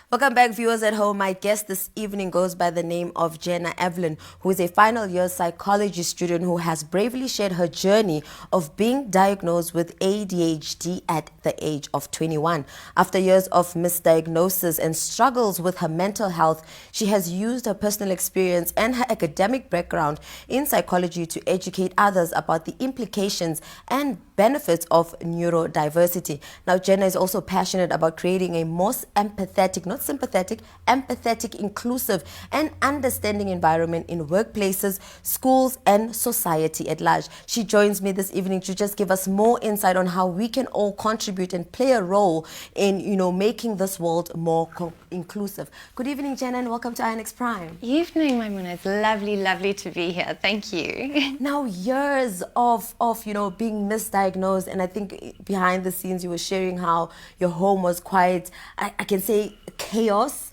Welcome back, viewers at home. My guest this evening goes by the name of Jenna Evelyn, who is a final year psychology student who has bravely shared her journey of being diagnosed with ADHD at the age of 21. After years of misdiagnosis and struggles with her mental health, she has used her personal experience and her academic background in psychology to educate others about the implications and benefits of neurodiversity. Now, Jenna is also passionate about creating a more empathetic, not sympathetic, empathetic, inclusive, and understanding environment in workplaces, schools, and society at large. She joins me this evening to just give us more insight on how we can all contribute and play a role in, making this world more inclusive. Good evening, Jenna, and welcome to INX Prime. Evening, Maimuna. It's lovely to be here. Thank you. Now, years of being misdiagnosed, and I think behind the scenes you were sharing how your home was quite, I can say, chaos.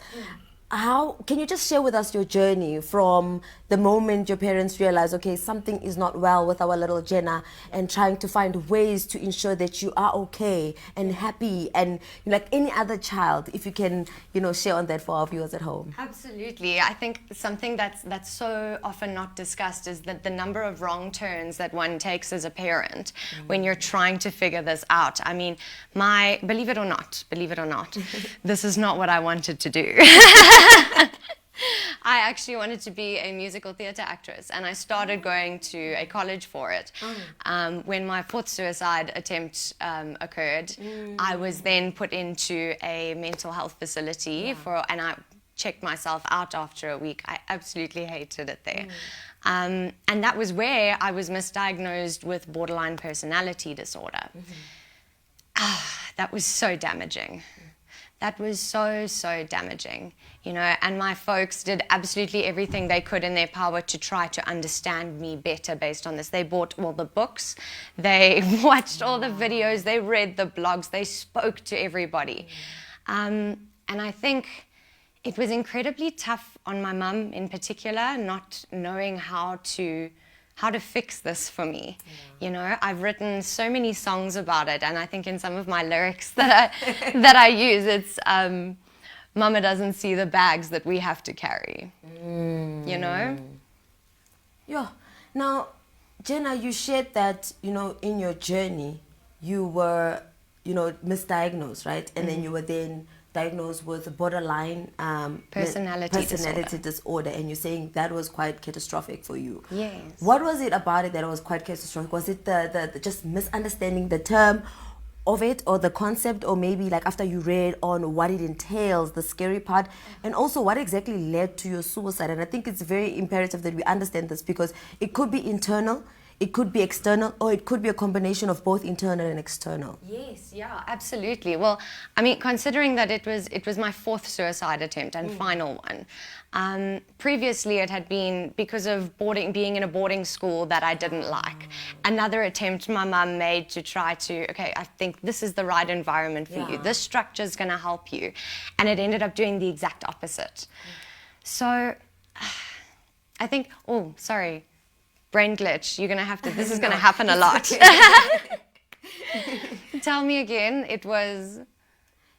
How can you just share with us your journey from the moment your parents realized, okay, something is not well with our little Jenna, and trying to find ways to ensure that you are okay and happy and like any other child, if you can, share on that for our viewers at home. Absolutely. I think something that's so often not discussed is that the number of wrong turns that one takes as a parent when you're trying to figure this out. I mean, believe it or not, this is not what I wanted to do. I actually wanted to be a musical theatre actress, and I started going to a college for it. When my fourth suicide attempt occurred, I was then put into a mental health facility and I checked myself out after a week. I absolutely hated it there. And that was where I was misdiagnosed with borderline personality disorder. That was so damaging. That was so damaging, and my folks did absolutely everything they could in their power to try to understand me better based on this. They bought all the books, they watched all the videos, they read the blogs, they spoke to everybody. And I think it was incredibly tough on my mum in particular, not knowing how to fix this for me. I've written so many songs about it, and I think in some of my lyrics that I use, it's Mama doesn't see the bags that we have to carry. Yeah. Now, Jenna, you shared that in your journey you were misdiagnosed, right? And then you were then diagnosed with borderline personality disorder, and you're saying that was quite catastrophic for you. Yes. What was it about it that was quite catastrophic? Was it the just misunderstanding the term of it, or the concept, or maybe like after you read on what it entails, the scary part, and also what exactly led to your suicide? And I think it's very imperative that we understand this, because it could be internal, it could be external, or it could be a combination of both internal and external. Yes, yeah, absolutely. Well, I mean, considering that it was my fourth suicide attempt and final one. Previously, it had been because of being in a boarding school that I didn't like. Another attempt my mum made to try to, okay, I think this is the right environment for you. This structure is going to help you. And it ended up doing the exact opposite. So I think, brain glitch, you're going to have to, this is going to happen a lot. Tell me again, it was...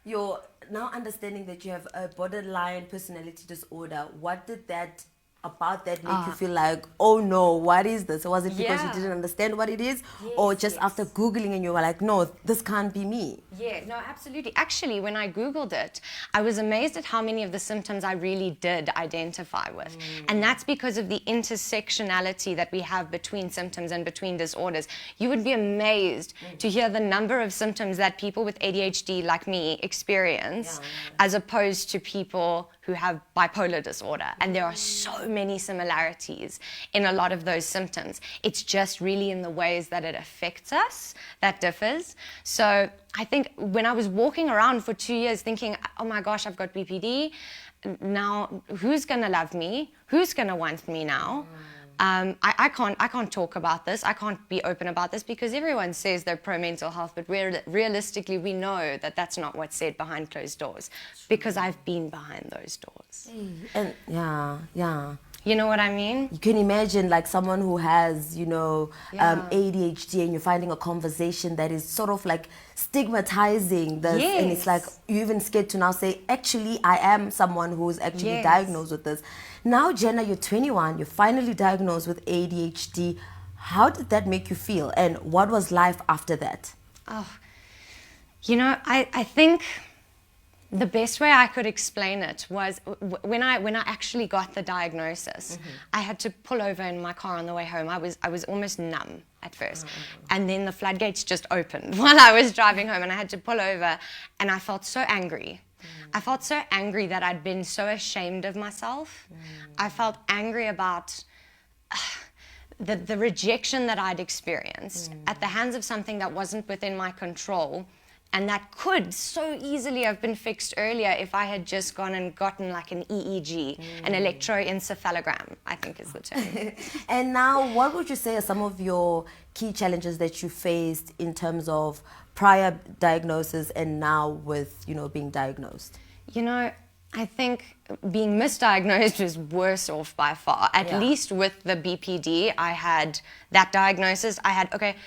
You're now understanding that you have a borderline personality disorder. What did that make you feel like, oh no, what is this? Was it because you didn't understand what it is? Or just after Googling and you were like, no, this can't be me? Yeah, no, absolutely. Actually, when I Googled it, I was amazed at how many of the symptoms I really did identify with. And that's because of the intersectionality that we have between symptoms and between disorders. You would be amazed to hear the number of symptoms that people with ADHD like me experience, as opposed to people who have bipolar disorder. And there are so many similarities in a lot of those symptoms. It's just really in the ways that it affects us that differs. So I think when I was walking around for 2 years thinking, oh my gosh, I've got BPD, now who's gonna love me? Who's gonna want me now? I can't talk about this. I can't be open about this because everyone says they're pro mental health, but realistically, we know that that's not what's said behind closed doors, because I've been behind those doors. And You know what I mean? You can imagine like someone who has, Yeah. ADHD, and you're finding a conversation that is sort of like stigmatizing this, and it's like Yes. you're even scared to now say, actually, I am someone who's actually Yes. diagnosed with this. Now, Jenna, you're 21, you're finally diagnosed with ADHD. How did that make you feel, and what was life after that? Oh, I think the best way I could explain it was when I actually got the diagnosis, I had to pull over in my car on the way home. I was almost numb at first. And then the floodgates just opened while I was driving home, and I had to pull over, and I felt so angry. I felt so angry that I'd been so ashamed of myself. I felt angry about the rejection that I'd experienced at the hands of something that wasn't within my control, and that could so easily have been fixed earlier if I had just gone and gotten like an EEG, an electroencephalogram, I think is the term. And now, what would you say are some of your key challenges that you faced in terms of prior diagnosis and now with, being diagnosed? I think being misdiagnosed was worse off by far. At least with the BPD, I had that diagnosis. I had, okay,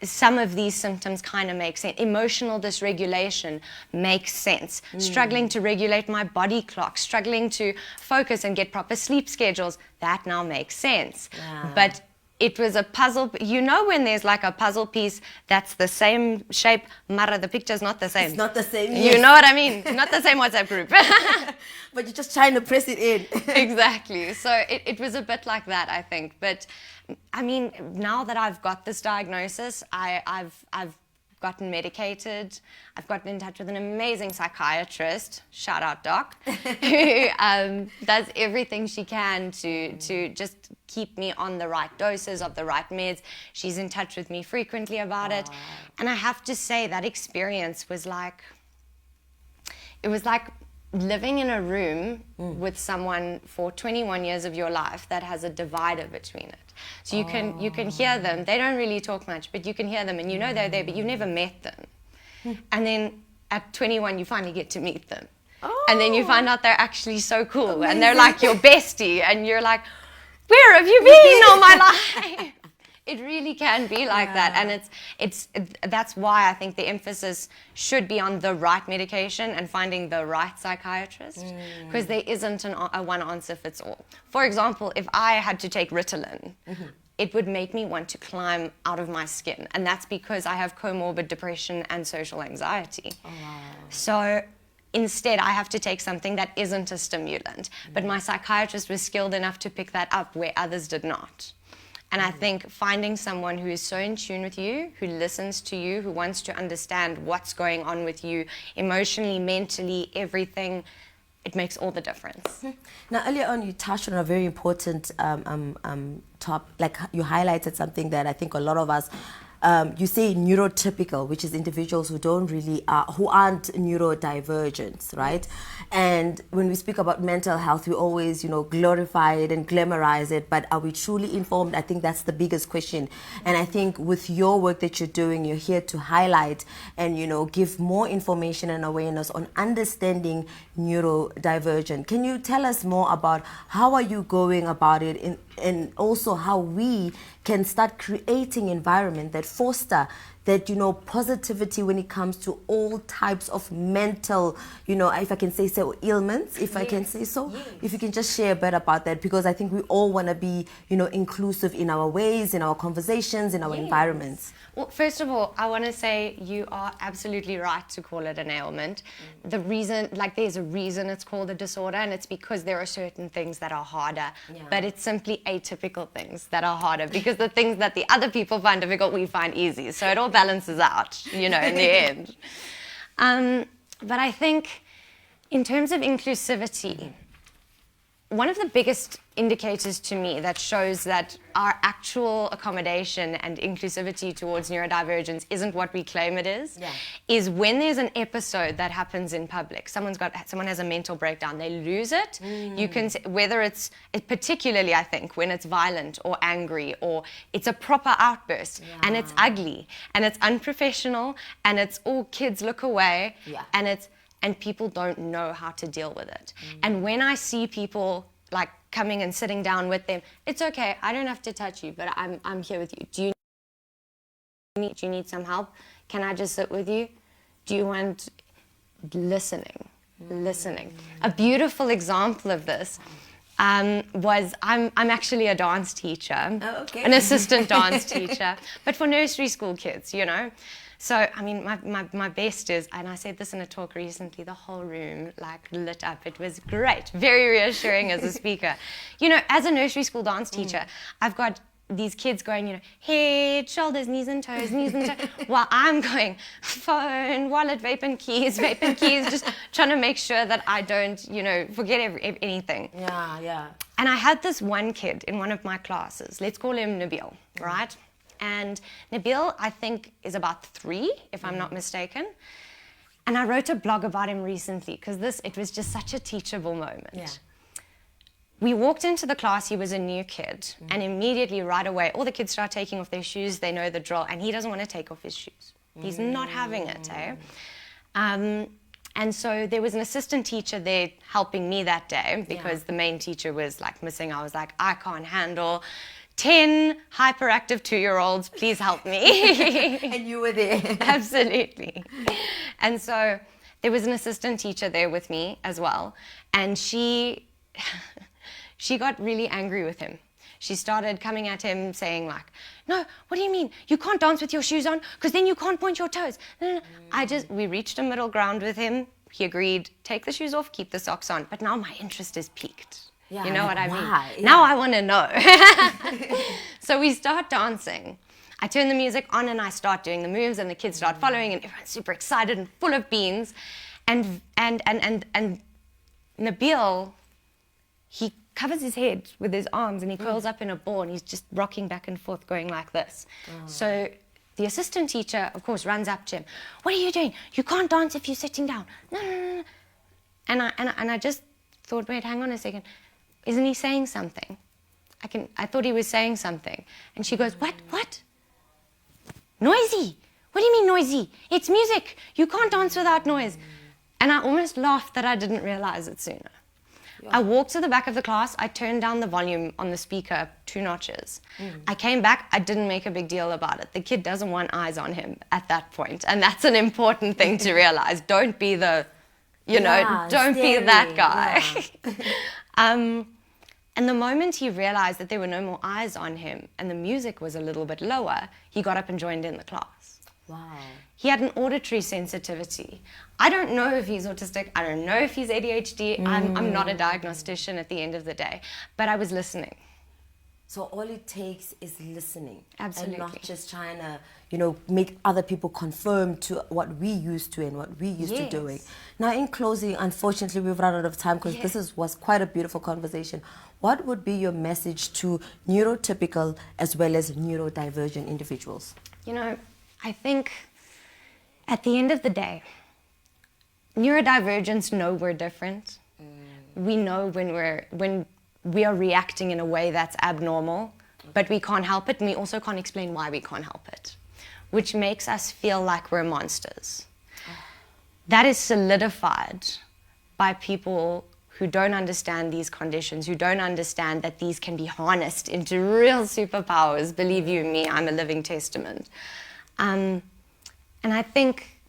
some of these symptoms kind of make sense. Emotional dysregulation makes sense. Struggling to regulate my body clock, struggling to focus and get proper sleep schedules, that now makes sense. Yeah. But it was a puzzle. When there's like a puzzle piece that's the same shape, Mara, the picture's not the same. It's not the same. You know what I mean? Not the same WhatsApp group. But you're just trying to press it in. Exactly. So it was a bit like that, I think. But I mean, now that I've got this diagnosis, I've gotten medicated. I've gotten in touch with an amazing psychiatrist, shout out Doc, who does everything she can to just keep me on the right doses of the right meds. She's in touch with me frequently about it. And I have to say that experience was like, it was like living in a room with someone for 21 years of your life that has a divider between it. So you can hear them. They don't really talk much, but you can hear them, and you know they're there, but you've never met them. And then at 21, you finally get to meet them. And then you find out they're actually so cool. Amazing. And they're like your bestie, and you're like, where have you been all my life? It really can be like that, and that's why I think the emphasis should be on the right medication and finding the right psychiatrist, because there isn't a one answer fits all. For example, if I had to take Ritalin, it would make me want to climb out of my skin, and that's because I have comorbid depression and social anxiety. So instead, I have to take something that isn't a stimulant, but my psychiatrist was skilled enough to pick that up where others did not. And I think finding someone who is so in tune with you, who listens to you, who wants to understand what's going on with you emotionally, mentally, everything, it makes all the difference. Now, earlier on, you touched on a very important topic, like you highlighted something that I think a lot of us, you say neurotypical, which is individuals who who aren't neurodivergent, right? And when we speak about mental health, we always, glorify it and glamorize it, but are we truly informed? I think that's the biggest question. And I think with your work that you're doing, you're here to highlight and, give more information and awareness on understanding neurodivergent. Can you tell us more about how are you going about it, and also how we can start creating environment that foster that, positivity when it comes to all types of mental, if I can say so, ailments, if I can say so. Yes. If you can just share a bit about that, because I think we all want to be, inclusive in our ways, in our conversations, in our environments. Well, first of all, I want to say you are absolutely right to call it an ailment. The reason, there's a reason it's called a disorder, and it's because there are certain things that are harder, but it's simply atypical things that are harder, because the things that the other people find difficult, we find easy. So it all balances out, in the end. But I think in terms of inclusivity, one of the biggest indicators to me that shows that our actual accommodation and inclusivity towards neurodivergence isn't what we claim it is when there's an episode that happens in public. Someone has a mental breakdown, they lose it. You can, whether it's particularly, I think, when it's violent or angry, or it's a proper outburst, and it's ugly and it's unprofessional and it's all kids look away, and people don't know how to deal with it. And when I see people coming and sitting down with them. It's okay. I don't have to touch you, but I'm here with you. Do you need some help? Can I just sit with you? Do you want listening? Listening. A beautiful example of this was I'm actually a dance teacher, an assistant dance teacher, but for nursery school kids, you know. So, I mean, my best is, and I said this in a talk recently, the whole room like lit up. It was great, very reassuring as a speaker. You know, as a nursery school dance teacher, I've got these kids going, you know, head, shoulders, knees and toes, while I'm going, phone, wallet, vape and keys, just trying to make sure that I don't, you know, forget anything. Yeah. And I had this one kid in one of my classes, let's call him Nabil, right? And Nabil, I think, is about 3, if I'm not mistaken. And I wrote a blog about him recently because it was just such a teachable moment. Yeah. We walked into the class, he was a new kid, and immediately, right away, all the kids start taking off their shoes, they know the drill, and he doesn't want to take off his shoes. He's not having it, eh? And so there was an assistant teacher there helping me that day because the main teacher was like missing. I was like, I can't handle 10 hyperactive 2-year-olds, please help me. And you were there. Absolutely. And so there was an assistant teacher there with me as well, and she got really angry with him. She started coming at him saying like, no, what do you mean? You can't dance with your shoes on because then you can't point your toes. No. We reached a middle ground with him. He agreed, take the shoes off, keep the socks on. But now my interest is piqued. Yeah, you know what I mean? Yeah. Now I want to know. So we start dancing. I turn the music on and I start doing the moves and the kids start following and everyone's super excited and full of beans. And Nabil, he covers his head with his arms and he curls up in a ball and he's just rocking back and forth going like this. So the assistant teacher, of course, runs up to him. What are you doing? You can't dance if you're sitting down. No. And I just thought, wait, hang on a second. Isn't he saying something? I thought he was saying something. And she goes, what? Noisy. What do you mean noisy? It's music. You can't dance without noise. And I almost laughed that I didn't realize it sooner. Yeah. I walked to the back of the class. I turned down the volume on the speaker 2 notches. I came back. I didn't make a big deal about it. The kid doesn't want eyes on him at that point. And that's an important thing to realize. Don't be the, don't be that guy. Yeah. And the moment he realized that there were no more eyes on him and the music was a little bit lower, he got up and joined in the class. Wow. He had an auditory sensitivity. I don't know if he's autistic. I don't know if he's ADHD. I'm not a diagnostician at the end of the day, but I was listening. So all it takes is listening. Absolutely. And not just trying to, make other people conform to what we used to and what we used to doing. Now, in closing, unfortunately, we've run out of time because this was quite a beautiful conversation. What would be your message to neurotypical as well as neurodivergent individuals? I think at the end of the day, neurodivergents know we're different. We know when we are reacting in a way that's abnormal, but we can't help it, and we also can't explain why we can't help it, which makes us feel like we're monsters. That is solidified by people who don't understand these conditions, who don't understand that these can be harnessed into real superpowers. Believe you me, I'm a living testament. And I think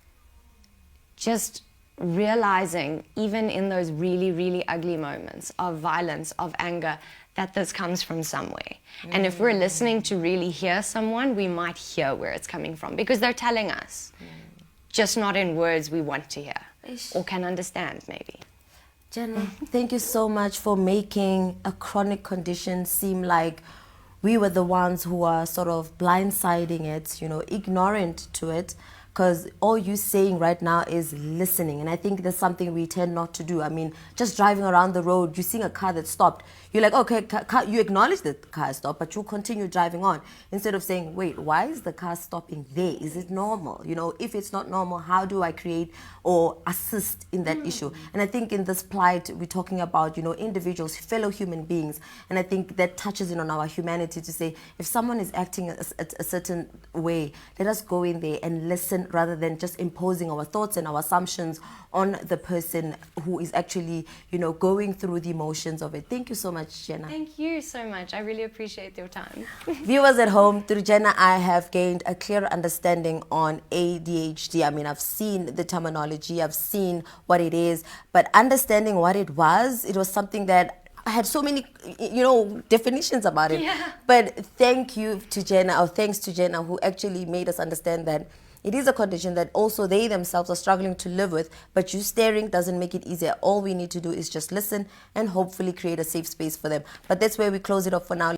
just realizing, even in those really, really ugly moments of violence, of anger, that this comes from somewhere. And if we're listening to really hear someone, we might hear where it's coming from because they're telling us, just not in words we want to hear or can understand maybe. Jenna, thank you so much for making a chronic condition seem like we were the ones who are sort of blindsiding it, ignorant to it. Because all you're saying right now is listening. And I think that's something we tend not to do. I mean, just driving around the road, you're seeing a car that stopped. You're like, okay, you acknowledge that the car stopped, but you continue driving on. Instead of saying, wait, why is the car stopping there? Is it normal? If it's not normal, how do I create or assist in that issue? And I think in this plight, we're talking about, individuals, fellow human beings. And I think that touches in on our humanity to say, if someone is acting a certain way, let us go in there and listen listen rather than just imposing our thoughts and our assumptions on the person who is actually, going through the emotions of it. Thank you so much, Jenna. Thank you so much. I really appreciate your time. Viewers at home, through Jenna, I have gained a clear understanding on ADHD. I mean, I've seen the terminology, I've seen what it is, but understanding what it was something that I had so many, definitions about it. Yeah. But thanks to Jenna, who actually made us understand that it is a condition that also they themselves are struggling to live with, but you staring doesn't make it easier. All we need to do is just listen and hopefully create a safe space for them. But that's where we close it off for now.